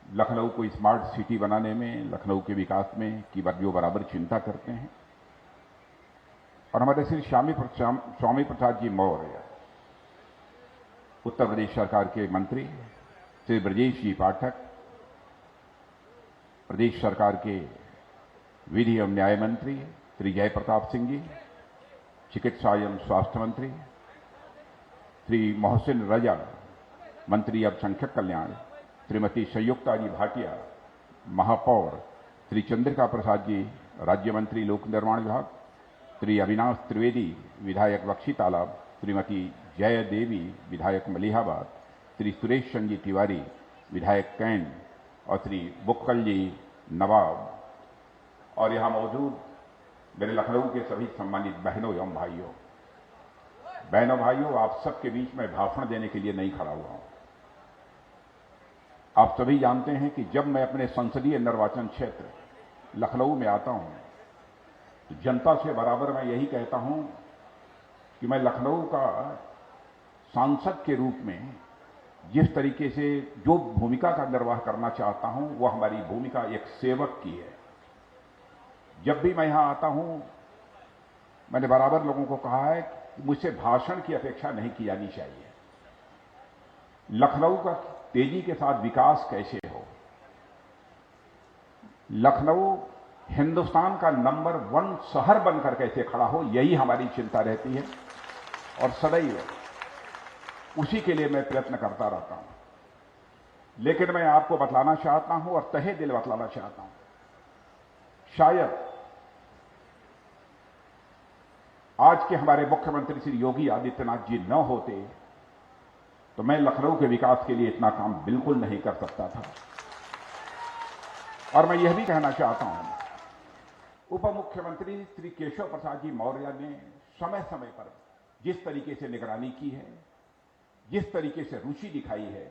लखनऊ को smart city बनाने में, लखनऊ के विकास में की जो बराबर चिंता करते हैं। और हमारे श्री स्वामी प्रसाद जी मौर्य, उत्तर प्रदेश सरकार के मंत्री, श्री ब्रजेश जी पाठक, प्रदेश सरकार के विधि एवं न्याय मंत्री श्री जय प्रताप सिंह जी, चिकित्सा एवं स्वास्थ्य मंत्री श्री मोहसिन रजा, मंत्री अल्पसंख्यक कल्याण श्रीमती संयुक्ता जी भाटिया, महापौर श्री चंद्रिका प्रसाद जी, राज्य मंत्री लोक निर्माण विभाग श्री अविनाश त्रिवेदी, विधायक बख्शी तालाब, श्रीमती जय देवी, विधायक मलिहाबाद, श्री सुरेश चंद्र जी तिवारी, विधायक कैन, और श्री बुक्कल जी नवाब, और यहां मौजूद मेरे लखनऊ के सभी सम्मानित बहनों एवं भाइयों। आप सबके बीच में भाषण देने के लिए नहीं खड़ा हुआ हूं। आप सभी जानते हैं कि जब मैं अपने संसदीय निर्वाचन क्षेत्र लखनऊ में आता हूं तो जनता से बराबर मैं यही कहता हूं कि मैं लखनऊ का सांसद के रूप में जिस तरीके से जो भूमिका का निर्वाह करना चाहता हूं वह हमारी भूमिका एक सेवक की है। जब भी मैं यहां आता हूं मैंने बराबर लोगों को कहा है कि मुझसे भाषण की अपेक्षा नहीं की जानी चाहिए। लखनऊ का तेजी के साथ विकास कैसे हो, लखनऊ हिंदुस्तान का नंबर 1 शहर बनकर कैसे खड़ा हो, यही हमारी चिंता रहती है और सदैव उसी के लिए मैं प्रयत्न करता रहता हूं। लेकिन मैं आपको बतलाना चाहता हूं और तहे दिल बतलाना चाहता हूं, शायद आज के हमारे मुख्यमंत्री श्री योगी आदित्यनाथ जी न होते तो मैं लखनऊ के विकास के लिए इतना काम बिल्कुल नहीं कर सकता था। और मैं यह भी कहना चाहता हूं, उप मुख्यमंत्री श्री केशव प्रसाद जी मौर्य ने समय समय पर जिस तरीके से निगरानी की है, जिस तरीके से रुचि दिखाई है,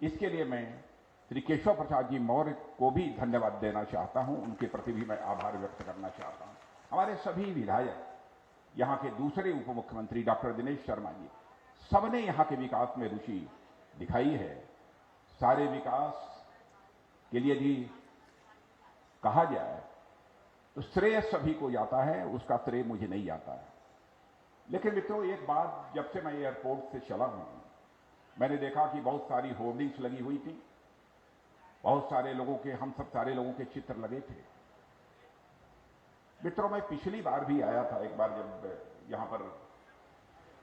इसके लिए मैं श्री केशव प्रसाद जी मौर्य को भी धन्यवाद देना चाहता हूं। उनके प्रति भी मैं आभार व्यक्त करना चाहता हूं। हमारे सभी विधायक, यहां के दूसरे उप मुख्यमंत्री डॉक्टर दिनेश शर्मा जी, सबने यहां के विकास में रुचि दिखाई है। सारे विकास के लिए यदि कहा जाए तो श्रेय सभी को जाता है, उसका श्रेय मुझे नहीं जाता है। लेकिन मित्रों, एक बात, जब से मैं एयरपोर्ट से चला हूं मैंने देखा कि बहुत सारी होर्डिंग्स लगी हुई थी, बहुत सारे लोगों के, हम सब सारे लोगों के चित्र लगे थे। मित्रों, मैं पिछली बार भी आया था, एक बार जब यहां पर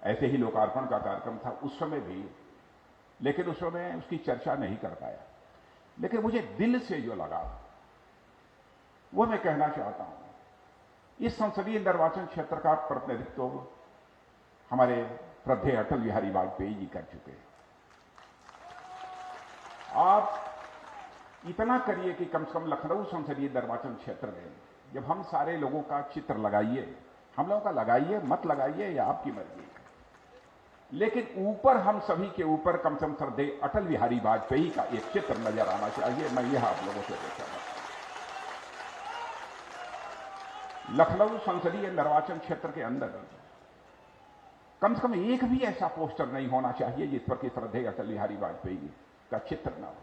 ऐसे ही लोकार्पण का कार्यक्रम था उस समय भी, लेकिन उस समय उसकी चर्चा नहीं कर पाया। लेकिन मुझे दिल से जो लगा वो मैं कहना चाहता हूं। इस संसदीय निर्वाचन क्षेत्र का प्रतिनिधित्व हमारे श्रद्धेय अटल बिहारी वाजपेयी जी कर चुके हैं। आप इतना करिए कि कम से कम लखनऊ संसदीय निर्वाचन क्षेत्र में जब हम सारे लोगों का चित्र लगाइए, हम लोगों का लगाइए मत लगाइए या आपकी मर्जी, लेकिन ऊपर हम सभी के ऊपर कम से कम श्रद्धेय अटल बिहारी वाजपेयी का एक चित्र नजर आना चाहिए। मैं यह आप लोगों से देखा, लखनऊ संसदीय निर्वाचन क्षेत्र के अंदर कम से कम एक भी ऐसा पोस्टर नहीं होना चाहिए जिस पर कि श्रद्धेय अटल बिहारी वाजपेयी का चित्र न हो।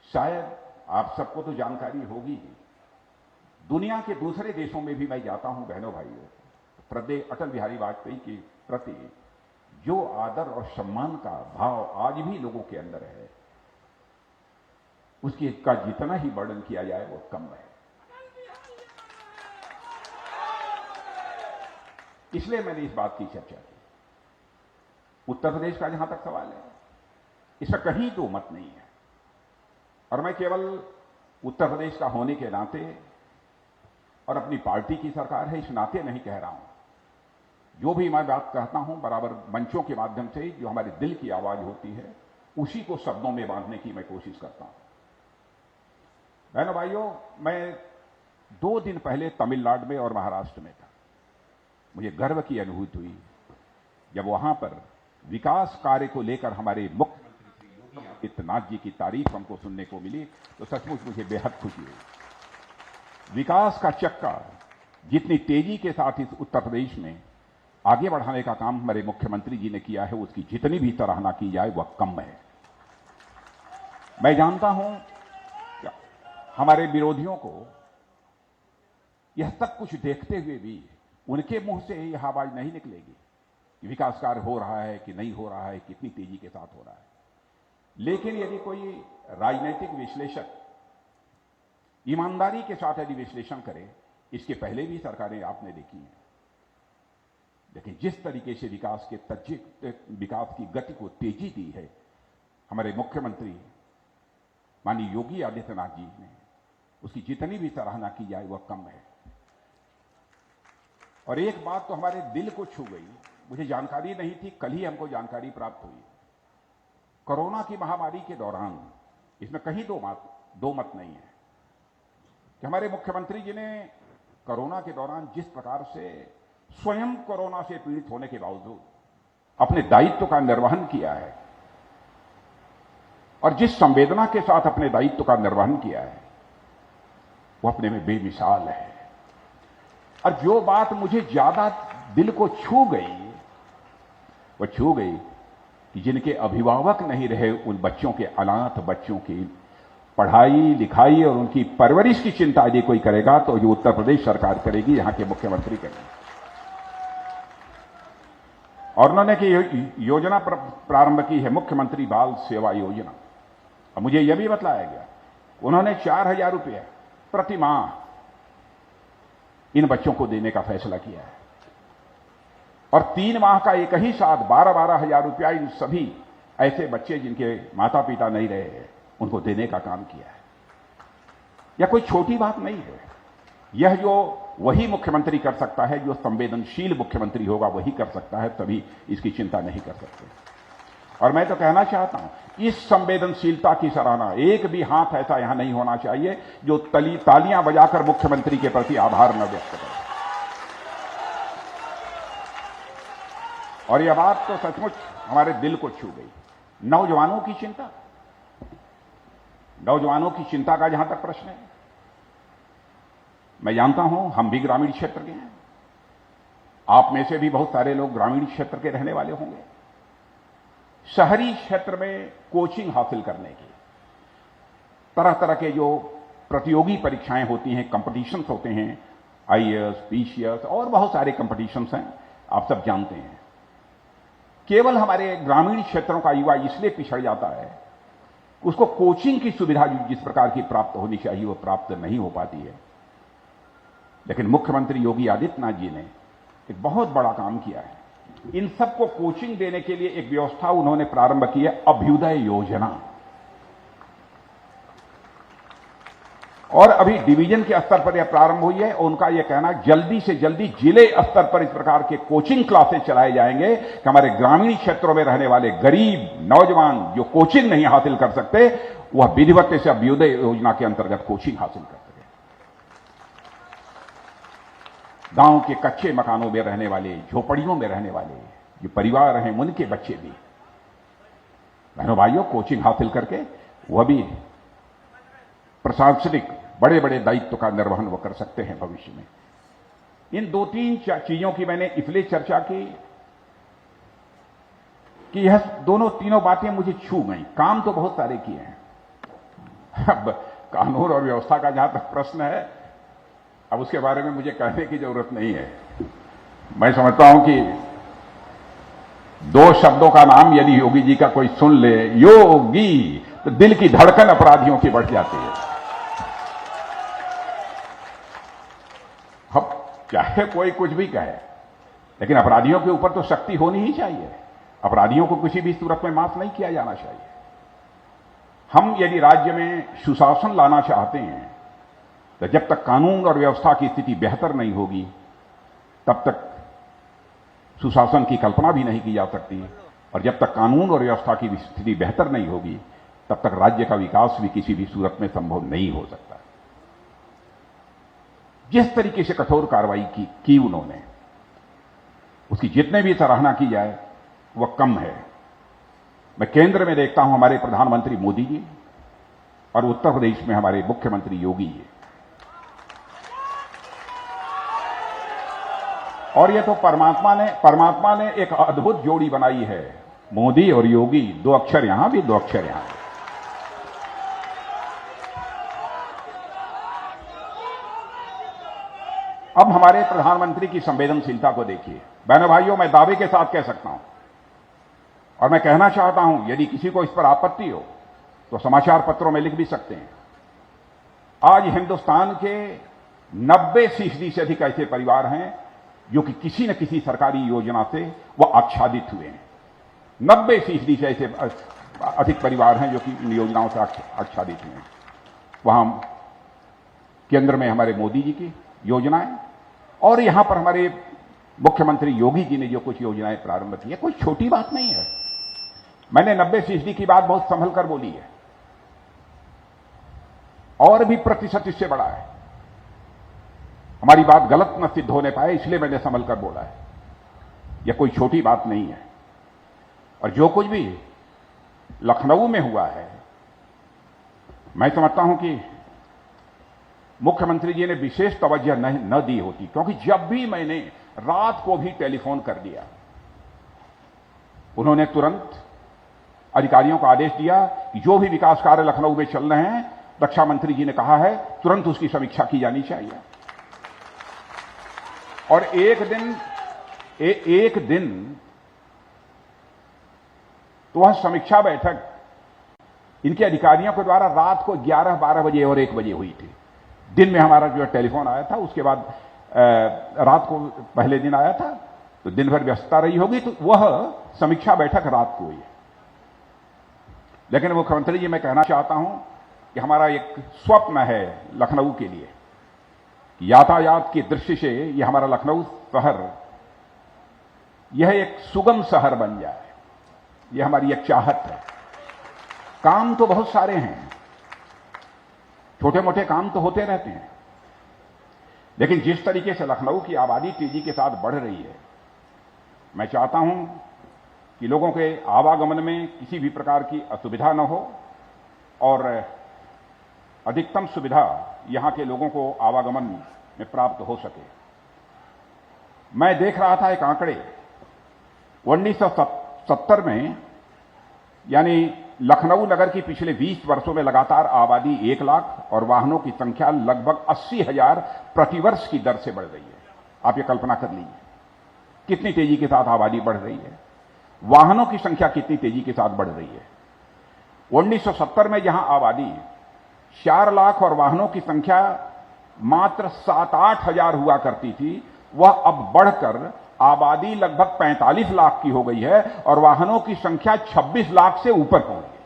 शायद आप सबको तो जानकारी होगी, दुनिया के दूसरे देशों में भी मैं जाता हूं बहनों भाइयों, श्रद्धेय अटल बिहारी वाजपेयी के प्रति जो आदर और सम्मान का भाव आज भी लोगों के अंदर है, उसकी का जितना ही वर्णन किया जाए वो कम है। इसलिए मैंने इस बात की चर्चा की। उत्तर प्रदेश का जहां तक सवाल है, इसमें कहीं तो मत नहीं है, और मैं केवल उत्तर प्रदेश का होने के नाते और अपनी पार्टी की सरकार है इस नाते नहीं कह रहा हूं। जो भी मैं बात कहता हूं बराबर मंचों के माध्यम से जो हमारे दिल की आवाज होती है उसी को शब्दों में बांधने की मैं कोशिश करता हूं। बहनों भाइयों, मैं 2 दिन पहले तमिलनाडु में और महाराष्ट्र में था। मुझे गर्व की अनुभूति हुई जब वहां पर विकास कार्य को लेकर हमारे मुख्यमंत्री श्री योगी आदित्यनाथ जी की तारीफ हमको सुनने को मिली, तो सचमुच मुझे बेहद खुशी हुई। विकास का चक्का जितनी तेजी के साथ इस उत्तर प्रदेश में आगे बढ़ाने का काम हमारे मुख्यमंत्री जी ने किया है, उसकी जितनी भी सराहना की जाए वह कम है। मैं जानता हूं कि हमारे विरोधियों को यह सब कुछ देखते हुए भी उनके मुंह से यह आवाज नहीं निकलेगी कि विकास कार्य हो रहा है कि नहीं हो रहा है, कितनी तेजी के साथ हो रहा है। लेकिन यदि कोई राजनीतिक विश्लेषक ईमानदारी के साथ यदि विश्लेषण करे, इसके पहले भी सरकारें आपने देखी हैं, लेकिन जिस तरीके से विकास की गति को तेजी दी है हमारे मुख्यमंत्री माननीय योगी आदित्यनाथ जी ने, उसकी जितनी भी सराहना की जाए वह कम है। और एक बात तो हमारे दिल को छू गई, मुझे जानकारी नहीं थी, कल ही हमको जानकारी प्राप्त हुई। कोरोना की महामारी के दौरान, इसमें कहीं दो मत नहीं है कि हमारे मुख्यमंत्री जी ने कोरोना के दौरान जिस प्रकार से स्वयं कोरोना से पीड़ित होने के बावजूद अपने दायित्व का निर्वहन किया है और जिस संवेदना के साथ अपने दायित्व का निर्वहन किया है, वो अपने में बेमिसाल है। और जो बात मुझे ज्यादा दिल को छू गई, वो छू गई कि जिनके अभिभावक नहीं रहे, उन बच्चों के, अनाथ बच्चों की पढ़ाई लिखाई और उनकी परवरिश की चिंता यदि कोई करेगा तो जो उत्तर प्रदेश सरकार करेगी, यहां के मुख्यमंत्री करेंगे। और उन्होंने की योजना प्रारंभ की है, मुख्यमंत्री बाल सेवा योजना। और मुझे यह भी बतलाया गया, उन्होंने 4,000 रुपये प्रति माह इन बच्चों को देने का फैसला किया है और 3 माह का एक ही साथ 12-12 हजार रुपया इन सभी ऐसे बच्चे जिनके माता पिता नहीं रहे हैं, उनको देने का काम किया है। यह कोई छोटी बात नहीं है। यह जो वही मुख्यमंत्री कर सकता है, जो संवेदनशील मुख्यमंत्री होगा वही कर सकता है, तभी इसकी चिंता नहीं कर सकते। और मैं तो कहना चाहता हूं, इस संवेदनशीलता की सराहना, एक भी हाथ ऐसा यहां नहीं होना चाहिए जो तालियां बजाकर मुख्यमंत्री के प्रति आभार न व्यक्त करे। और यह बात तो सचमुच हमारे दिल को छू गई। नौजवानों की चिंता, नौजवानों की चिंता का जहां तक प्रश्न है, मैं जानता हूं हम भी ग्रामीण क्षेत्र के हैं, आप में से भी बहुत सारे लोग ग्रामीण क्षेत्र के रहने वाले होंगे। शहरी क्षेत्र में कोचिंग हासिल करने की तरह तरह के जो प्रतियोगी परीक्षाएं होती हैं, कंपटीशंस होते हैं, आईएएस, पीसीएस और बहुत सारे कंपटीशंस हैं, आप सब जानते हैं। केवल हमारे ग्रामीण क्षेत्रों का युवा इसलिए पिछड़ जाता है, उसको कोचिंग की सुविधा जिस प्रकार की प्राप्त होनी चाहिए वो प्राप्त नहीं हो पाती है। लेकिन मुख्यमंत्री योगी आदित्यनाथ जी ने एक बहुत बड़ा काम किया है। इन सबको कोचिंग देने के लिए एक व्यवस्था उन्होंने प्रारंभ की है, अभ्युदय योजना। और अभी डिवीजन के स्तर पर यह प्रारंभ हुई है और उनका यह कहना जल्दी से जल्दी जिले स्तर पर इस प्रकार के कोचिंग क्लासेस चलाए जाएंगे कि हमारे ग्रामीण क्षेत्रों में रहने वाले गरीब नौजवान जो कोचिंग नहीं हासिल कर सकते, वह विधिवत से अभ्युदय योजना के अंतर्गत कोचिंग हासिल कर सके। गांव के कच्चे मकानों में रहने वाले, झोपड़ियों में रहने वाले जो परिवार हैं, उनके बच्चे भी, बहनों भाइयों, कोचिंग हासिल करके वह भी प्रशासनिक बड़े बड़े दायित्व का निर्वहन वो कर सकते हैं भविष्य में। इन 2-3 चीजों की मैंने इसलिए चर्चा की कि यह तीनों बातें मुझे छू गई। काम तो बहुत सारे किए हैं। अब कानून और व्यवस्था का जहां तक प्रश्न है, अब उसके बारे में मुझे कहने की जरूरत नहीं है। मैं समझता हूं कि 2 शब्दों का नाम यदि योगी जी का कोई सुन ले, योगी, तो दिल की धड़कन अपराधियों की बढ़ जाती है। अब चाहे कोई कुछ भी कहे, लेकिन अपराधियों के ऊपर तो शक्ति होनी ही चाहिए। अपराधियों को किसी भी सूरत में माफ नहीं किया जाना चाहिए। हम यदि राज्य में सुशासन लाना चाहते हैं, तो जब तक कानून और व्यवस्था की स्थिति बेहतर नहीं होगी, तब तक सुशासन की कल्पना भी नहीं की जा सकती। और जब तक कानून और व्यवस्था की स्थिति बेहतर नहीं होगी, तब तक राज्य का विकास भी किसी भी सूरत में संभव नहीं हो सकता। जिस तरीके से कठोर कार्रवाई की उन्होंने, उसकी जितने भी सराहना की जाए वह कम है। मैं केंद्र में देखता हूं हमारे प्रधानमंत्री मोदी जी और उत्तर प्रदेश में हमारे मुख्यमंत्री योगी जी, और यह तो परमात्मा ने एक अद्भुत जोड़ी बनाई है, मोदी और योगी, 2 अक्षर यहां भी 2 अक्षर यहां। अब हमारे प्रधानमंत्री की संवेदनशीलता को देखिए। बहनों भाइयों, मैं दावे के साथ कह सकता हूं और मैं कहना चाहता हूं, यदि किसी को इस पर आपत्ति हो तो समाचार पत्रों में लिख भी सकते हैं। आज हिंदुस्तान के 90% से अधिक ऐसे परिवार हैं जो कि किसी न किसी सरकारी योजना से वह आच्छादित हुए हैं। 90% से ऐसे अधिक परिवार हैं जो कि इन योजनाओं से आच्छादित हुए हैं। वहां केंद्र में हमारे मोदी जी की योजनाएं और यहां पर हमारे मुख्यमंत्री योगी जी ने जो कुछ योजनाएं प्रारंभ की है, कोई छोटी बात नहीं है। मैंने 90% की बात बहुत संभल कर बोली है, और भी प्रतिशत इससे बड़ा है। हमारी बात गलत न सिद्ध होने पाए इसलिए मैंने संभल कर बोला है। यह कोई छोटी बात नहीं है। और जो कुछ भी लखनऊ में हुआ है, मैं समझता हूं कि मुख्यमंत्री जी ने विशेष तवज्जो न दी होती, क्योंकि जब भी मैंने रात को भी टेलीफोन कर दिया, उन्होंने तुरंत अधिकारियों को आदेश दिया कि जो भी विकास कार्य लखनऊ में चल रहे हैं, रक्षा मंत्री जी ने कहा है तुरंत उसकी समीक्षा की जानी चाहिए। और एक दिन तो वह समीक्षा बैठक इनके अधिकारियों के द्वारा रात को 11-12 बजे और 1 बजे हुई थी। दिन में हमारा जो टेलीफोन आया था, उसके बाद रात को पहले दिन आया था, तो दिन भर व्यस्तता रही होगी, तो वह समीक्षा बैठक रात को हुई है। लेकिन मुख्यमंत्री जी, मैं कहना चाहता हूं कि हमारा एक स्वप्न है लखनऊ के लिए, यातायात की दृष्टि से यह हमारा लखनऊ शहर यह एक सुगम शहर बन जाए। यह हमारी एक चाहत है। काम तो बहुत सारे हैं, छोटे मोटे काम तो होते रहते हैं, लेकिन जिस तरीके से लखनऊ की आबादी तेजी के साथ बढ़ रही है, मैं चाहता हूं कि लोगों के आवागमन में किसी भी प्रकार की असुविधा न हो और अधिकतम सुविधा यहां के लोगों को आवागमन में प्राप्त हो सके। मैं देख रहा था एक आंकड़े, 1970 में, यानी लखनऊ नगर की पिछले 20 वर्षों में लगातार आबादी 1 लाख और वाहनों की संख्या लगभग 80,000 प्रतिवर्ष की दर से बढ़ रही है। आप ये कल्पना कर लीजिए कितनी तेजी के साथ आबादी बढ़ रही है, वाहनों की संख्या कितनी तेजी के साथ बढ़ रही है। 1970 में जहां आबादी 4 लाख और वाहनों की संख्या मात्र 7-8 हजार हुआ करती थी, वह अब बढ़कर आबादी लगभग 45 लाख की हो गई है और वाहनों की संख्या 26 लाख से ऊपर पहुंच गई।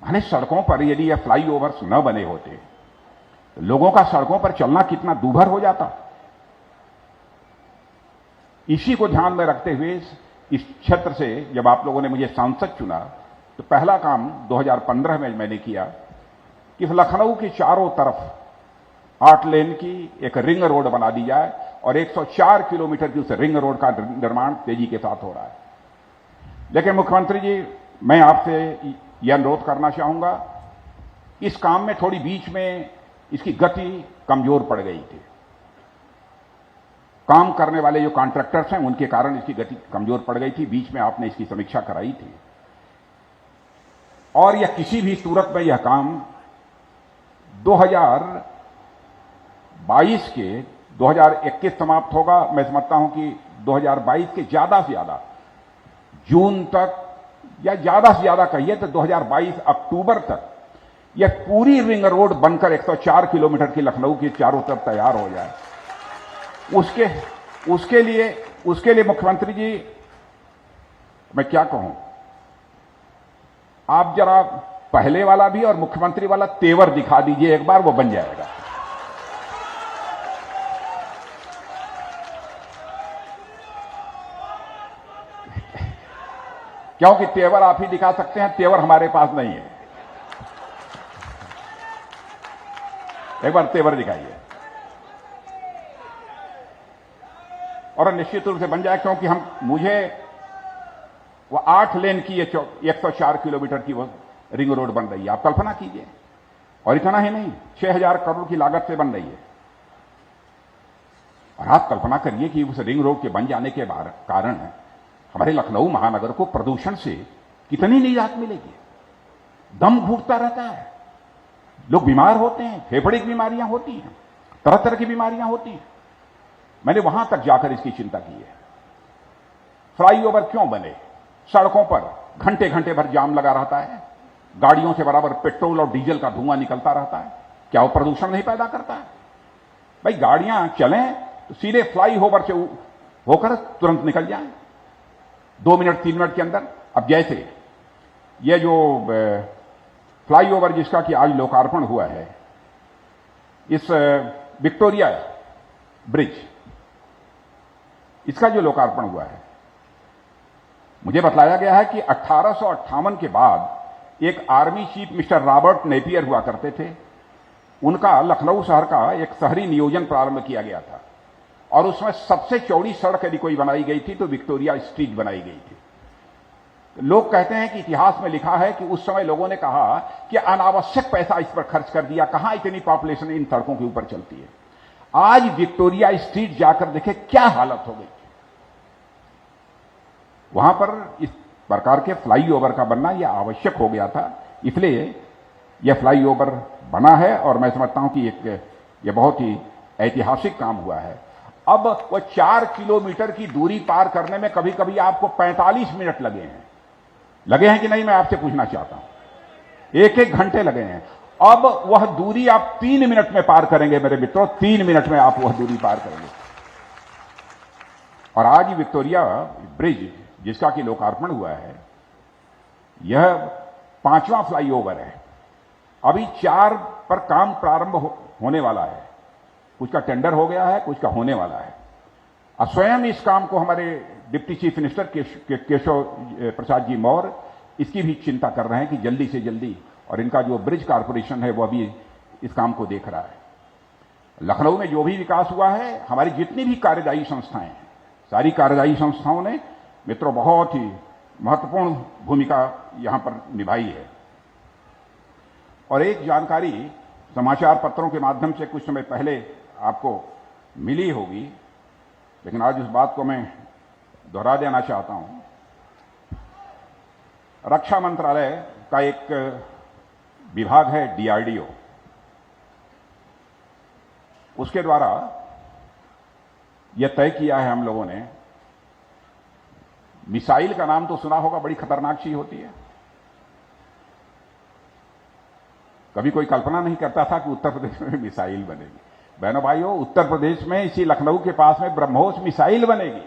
माने सड़कों पर यदि यह फ्लाईओवर्स न बने होते तो लोगों का सड़कों पर चलना कितना दूभर हो जाता। इसी को ध्यान में रखते हुए इस क्षेत्र से जब आप लोगों ने मुझे सांसद चुना, तो पहला काम 2015 में मैंने किया कि लखनऊ के चारों तरफ 8 लेन की एक रिंग रोड बना दी जाए और 104 किलोमीटर की उस रिंग रोड का निर्माण तेजी के साथ हो रहा है। लेकिन मुख्यमंत्री जी, मैं आपसे यह अनुरोध करना चाहूंगा, इस काम में थोड़ी बीच में इसकी गति कमजोर पड़ गई थी। काम करने वाले जो कॉन्ट्रैक्टर्स हैं उनके कारण इसकी गति कमजोर पड़ गई थी। बीच में आपने इसकी समीक्षा कराई थी और यह किसी भी सूरत में यह काम 2022 के 2021 समाप्त होगा। मैं समझता हूं कि 2022 के ज्यादा से ज्यादा जून तक, या ज्यादा से ज्यादा कहिए तो 2022 अक्टूबर तक यह पूरी रिंग रोड बनकर 104 किलोमीटर की लखनऊ के चारों तरफ तैयार हो जाए। उसके लिए मुख्यमंत्री जी, मैं क्या कहूं, आप जरा पहले वाला भी और मुख्यमंत्री वाला तेवर दिखा दीजिए एक बार, वो बन जाएगा। क्योंकि तेवर आप ही दिखा सकते हैं, तेवर हमारे पास नहीं है। एक बार तेवर दिखाइए और निश्चित रूप से बन जाए, क्योंकि मुझे वो 8 लेन की 104 किलोमीटर की वो रिंग रोड बन रही है। आप कल्पना कीजिए, और इतना ही नहीं, 6,000 करोड़ की लागत से बन रही है। और आप कल्पना करिए कि उस रिंग रोड के बन जाने के कारण हमारे लखनऊ महानगर को प्रदूषण से कितनी निजात मिलेगी। दम घुटता रहता है, लोग बीमार होते हैं, फेफड़े की बीमारियां होती हैं, तरह तरह की बीमारियां होती हैं। मैंने वहां तक जाकर इसकी चिंता की है। फ्लाईओवर क्यों बने? सड़कों पर घंटे घंटे भर जाम लगा रहता है, गाड़ियों से बराबर पेट्रोल और डीजल का धुआं निकलता रहता है। क्या वो प्रदूषण नहीं पैदा करता है? भाई गाड़ियां चलें तो सीधे फ्लाईओवर से होकर तुरंत निकल जाएं 2 मिनट 3 मिनट के अंदर। अब जैसे ये जो फ्लाईओवर जिसका कि आज लोकार्पण हुआ है, इस विक्टोरिया ब्रिज, इसका जो लोकार्पण हुआ है, मुझे बताया गया है कि 1858 के बाद एक army chief mister Robert Napier हुआ करते थे, उनका लखनऊ शहर का एक शहरी नियोजन प्रारंभ किया गया था और उसमें सबसे चौड़ी सड़क यदि कोई बनाई गई थी तो विक्टोरिया स्ट्रीट बनाई गई थी। लोग कहते हैं कि इतिहास में लिखा है कि उस समय लोगों ने कहा कि अनावश्यक पैसा इस पर खर्च कर दिया, कहां इतनी पॉपुलेशन इन सड़कों के ऊपर चलती है। आज विक्टोरिया स्ट्रीट जाकर देखे क्या हालत हो गई। वहां पर इस प्रकार के फ्लाईओवर का बनना यह आवश्यक हो गया था, इसलिए यह फ्लाईओवर बना है और मैं समझता हूं कि यह बहुत ही ऐतिहासिक काम हुआ है। अब वह 4 किलोमीटर की दूरी पार करने में कभी कभी आपको 45 मिनट लगे हैं कि नहीं, मैं आपसे पूछना चाहता हूं। 1-1 घंटे लगे हैं। अब वह दूरी आप 3 मिनट में पार करेंगे मेरे मित्रों, 3 मिनट में आप वह दूरी पार करेंगे। और आज विक्टोरिया ब्रिज जिसका कि लोकार्पण हुआ है, यह 5वां फ्लाईओवर है। अभी 4 पर काम प्रारंभ होने वाला है, कुछ का टेंडर हो गया है, कुछ का होने वाला है। और स्वयं इस काम को हमारे deputy chief minister Keshav Prasad ji Maurya इसकी भी चिंता कर रहे हैं कि जल्दी से जल्दी, और इनका जो ब्रिज कारपोरेशन है वह भी इस काम को देख रहा है। लखनऊ में जो भी विकास हुआ है, हमारी जितनी भी कार्यदायी संस्थाएं हैं, सारी कार्यदायी संस्थाओं ने मित्रों बहुत ही महत्वपूर्ण भूमिका यहां पर निभाई है। और एक जानकारी समाचार पत्रों के माध्यम से कुछ समय पहले आपको मिली होगी, लेकिन आज उस बात को मैं दोहरा देना चाहता हूं। रक्षा मंत्रालय का एक विभाग है डीआरडीओ, उसके द्वारा यह तय किया है हम लोगों ने, मिसाइल का नाम तो सुना होगा, बड़ी खतरनाक चीज होती है। कभी कोई कल्पना नहीं करता था कि उत्तर प्रदेश में मिसाइल बनेगी। बहनों भाइयों, उत्तर प्रदेश में इसी लखनऊ के पास में ब्रह्मोस मिसाइल बनेगी।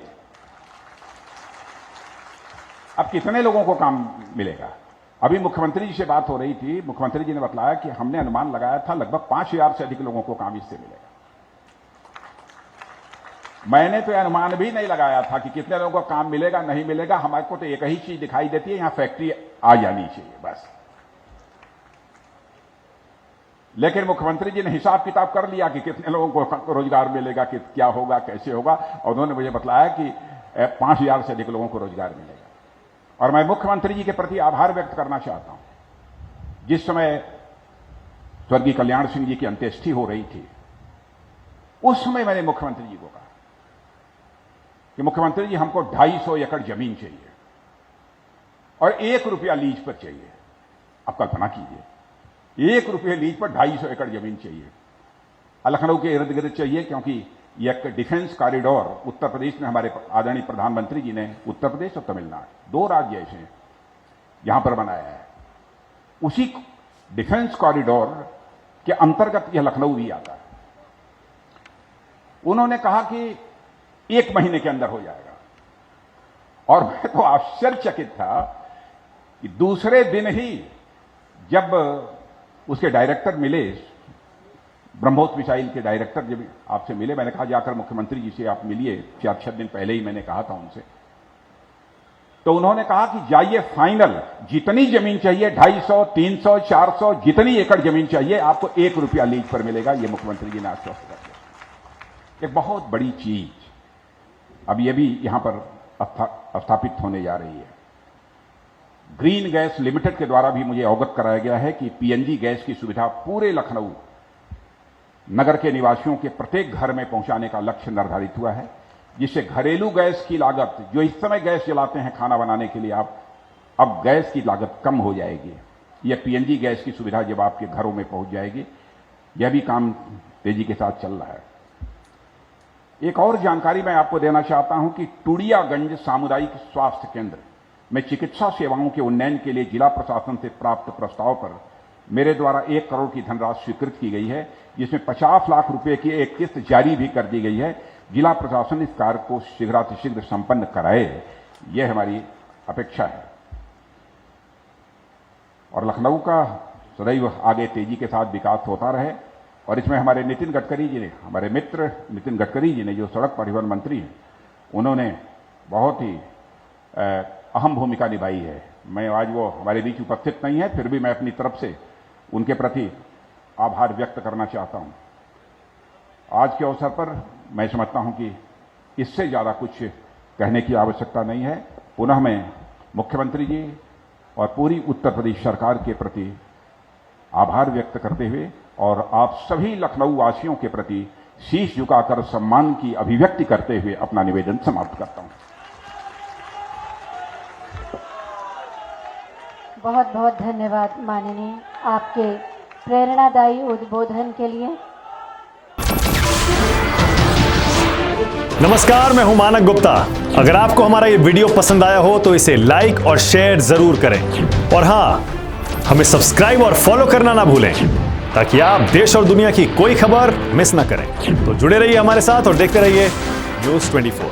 अब कितने लोगों को काम मिलेगा? अभी मुख्यमंत्री जी से बात हो रही थी, मुख्यमंत्री जी ने बताया कि हमने अनुमान लगाया था लगभग 5000 से अधिक लोगों को काम इससे मिलेगा। मैंने तो अनुमान भी नहीं लगाया था कि कितने लोगों को काम मिलेगा नहीं मिलेगा। हमारे को तो एक ही चीज दिखाई देती है, यहां फैक्ट्री आ जानी चाहिए बस। लेकिन मुख्यमंत्री जी ने हिसाब किताब कर लिया कि कितने लोगों को रोजगार मिलेगा, कि क्या होगा, कैसे होगा, और उन्होंने मुझे बताया कि 5000 से अधिक लोगों को रोजगार मिलेगा। और मैं मुख्यमंत्री जी के प्रति आभार व्यक्त करना चाहता हूं। जिस समय स्वर्गीय कल्याण सिंह जी की अंत्येष्टि हो रही थी, उस समय मैंने मुख्यमंत्री जी को कहा कि मुख्यमंत्री जी, हमको 250 एकड़ जमीन चाहिए और 1 रुपया लीज पर चाहिए। आप कल्पना कीजिए, 1 रुपये लीज पर 250 एकड़ जमीन चाहिए। लखनऊ के इर्द गिर्द चाहिए, क्योंकि यह एक डिफेंस कॉरिडोर उत्तर प्रदेश में हमारे आदरणीय प्रधानमंत्री जी ने उत्तर प्रदेश और तमिलनाडु 2 राज्य ऐसे हैं यहां पर बनाया है। उसी डिफेंस कॉरिडोर के अंतर्गत यह लखनऊ भी आता है। उन्होंने कहा कि 1 महीने के अंदर हो जाएगा, और मैं तो आश्चर्यचकित था कि दूसरे दिन ही जब उसके डायरेक्टर मिले, ब्रह्मोस मिसाइल के डायरेक्टर जब आपसे मिले, मैंने कहा जाकर मुख्यमंत्री जी से आप मिलिए, 4-6 दिन पहले ही मैंने कहा था उनसे। तो उन्होंने कहा कि जाइए, फाइनल जितनी जमीन चाहिए 250, 300, 400 जितनी एकड़ जमीन चाहिए आपको 1 रुपया लीज पर मिलेगा। यह मुख्यमंत्री जी ने आश्वस्त कर दिया। एक बहुत बड़ी चीज अब यह भी यहां पर स्थापित होने जा रही है। ग्रीन गैस लिमिटेड के द्वारा भी मुझे अवगत कराया गया है कि पीएनजी गैस की सुविधा पूरे लखनऊ नगर के निवासियों के प्रत्येक घर में पहुंचाने का लक्ष्य निर्धारित हुआ है, जिससे घरेलू गैस की लागत, जो इस समय गैस जलाते हैं खाना बनाने के लिए आप, अब गैस की लागत कम हो जाएगी। यह पीएनजी गैस की सुविधा जब आपके घरों में पहुंच जाएगी, यह भी काम तेजी के साथ चल रहा है। एक और जानकारी मैं आपको देना चाहता हूं कि टूड़ियागंज सामुदायिक स्वास्थ्य केंद्र में चिकित्सा सेवाओं के उन्नयन के लिए जिला प्रशासन से प्राप्त प्रस्ताव पर मेरे द्वारा 1 करोड़ की धनराशि स्वीकृत की गई है, जिसमें 50 लाख रुपए की एक किस्त जारी भी कर दी गई है। जिला प्रशासन इस कार्य को शीघ्रातिशीघ्र संपन्न कराए, यह हमारी अपेक्षा है। और लखनऊ का सदैव आगे तेजी के साथ विकास होता रहे, और इसमें हमारे नितिन गडकरी जी ने, हमारे मित्र नितिन गडकरी जी ने, जो सड़क परिवहन मंत्री हैं, उन्होंने बहुत ही अहम भूमिका निभाई है। मैं आज वो हमारे बीच उपस्थित नहीं है, फिर भी मैं अपनी तरफ से उनके प्रति आभार व्यक्त करना चाहता हूं। आज के अवसर पर मैं समझता हूं कि इससे ज्यादा कुछ कहने की आवश्यकता नहीं है। पुनः मैं मुख्यमंत्री जी और पूरी उत्तर प्रदेश सरकार के प्रति आभार व्यक्त करते हुए और आप सभी लखनऊ वासियों के प्रति शीश झुकाकर सम्मान की अभिव्यक्ति करते हुए अपना निवेदन समाप्त करता हूं। बहुत बहुत धन्यवाद माननीय, आपके प्रेरणादायी उद्बोधन के लिए। नमस्कार, मैं हूं मानक गुप्ता। अगर आपको हमारा ये वीडियो पसंद आया हो तो इसे लाइक और शेयर जरूर करें, और हां, हमें सब्सक्राइब और फॉलो करना ना भूलें ताकि आप देश और दुनिया की कोई खबर मिस ना करें। तो जुड़े रहिए हमारे साथ और देखते रहिए न्यूज़ 24।